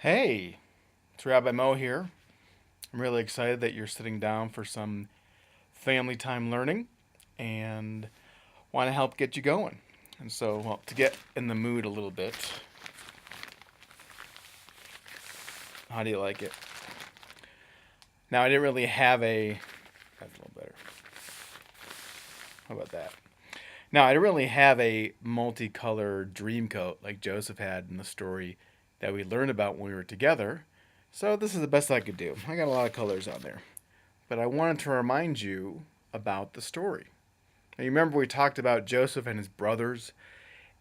Hey, it's Rabbi Mo here. I'm really excited that you're sitting down for some family time learning and want to help get you going. And so, well, to get in the mood a little bit, how do you like it? Now, I didn't really have a. That's a little better. How about that? Now, I didn't really have a multicolored dream coat like Joseph had in the story that we learned about when we were together. So, this is the best I could do. I got a lot of colors on there. But I wanted to remind you about the story. Now, you remember we talked about Joseph and his brothers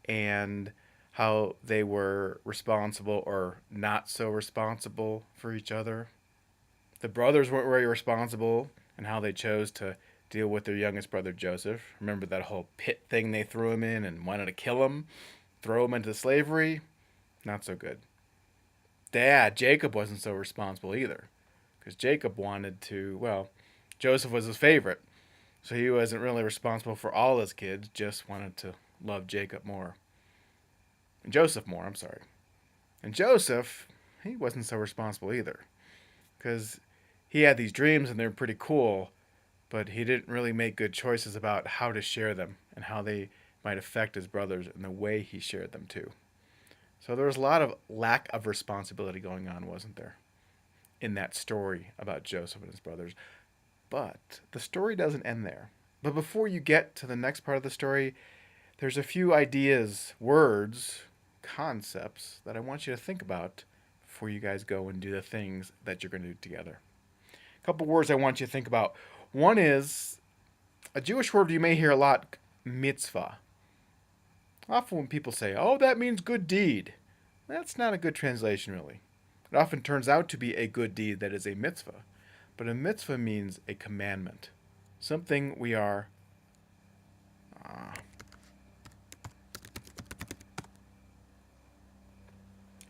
and how they were responsible or not so responsible for each other. The brothers weren't very responsible and how they chose to deal with their youngest brother Joseph. Remember that whole pit thing they threw him in and wanted to kill him, throw him into slavery? Not so good. Dad, Jacob wasn't so responsible either because Jacob wanted to, well, Joseph was his favorite. So he wasn't really responsible for all his kids, just wanted to love Jacob more. And Joseph more, I'm sorry. And Joseph, he wasn't so responsible either. Because he had these dreams and they're pretty cool, but he didn't really make good choices about how to share them and how they might affect his brothers and the way he shared them too. So there was a lot of lack of responsibility going on, wasn't there? In that story about Joseph and his brothers. But the story doesn't end there. But before you get to the next part of the story, there's a few ideas, words, concepts that I want you to think about before you guys go and do the things that you're going to do together. A couple words I want you to think about. One is a Jewish word you may hear a lot, mitzvah. Often when people say, oh, that means good deed, that's not a good translation, really. It often turns out to be a good deed that is a mitzvah. But a mitzvah means a commandment, something we are uh,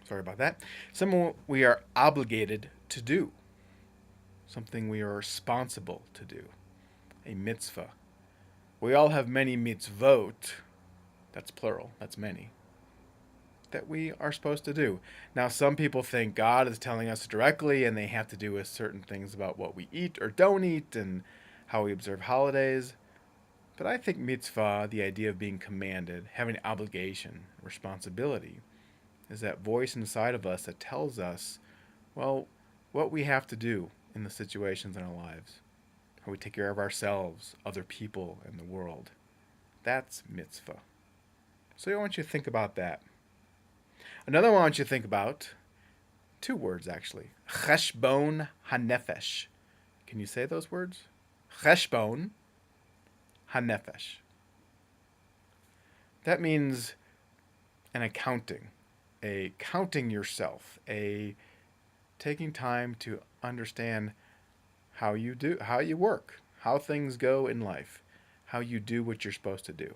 sorry about that, something we are obligated to do, something we are responsible to do, a mitzvah. We all have many mitzvot, that's plural, that's many, that we are supposed to do. Now, some people think God is telling us directly and they have to do with certain things about what we eat or don't eat and how we observe holidays. But I think mitzvah, the idea of being commanded, having obligation, responsibility, is that voice inside of us that tells us, well, what we have to do in the situations in our lives, how we take care of ourselves, other people, and the world. That's mitzvah. So I want you to think about that. Another one I want you to think about, two words actually, cheshbon hanefesh. Can you say those words? Cheshbon hanefesh. That means an accounting, a counting yourself, a taking time to understand how you work, how things go in life, how you do what you're supposed to do.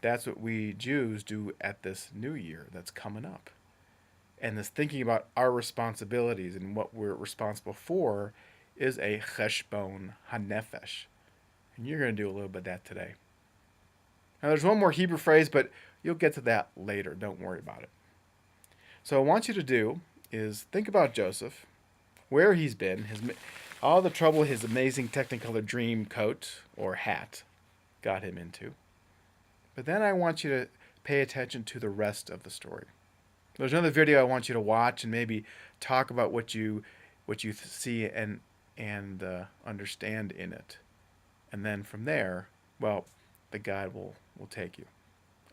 That's what we Jews do at this new year that's coming up. And this thinking about our responsibilities and what we're responsible for is a cheshbon hanefesh. And you're going to do a little bit of that today. Now, there's one more Hebrew phrase, but you'll get to that later. Don't worry about it. So, what I want you to do is think about Joseph, where he's been, all the trouble his amazing Technicolor dream coat or hat got him into. But then I want you to pay attention to the rest of the story. There's another video I want you to watch and maybe talk about what you see and understand in it, and then from there, well, the guide will take you.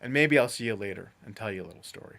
And maybe I'll see you later and tell you a little story.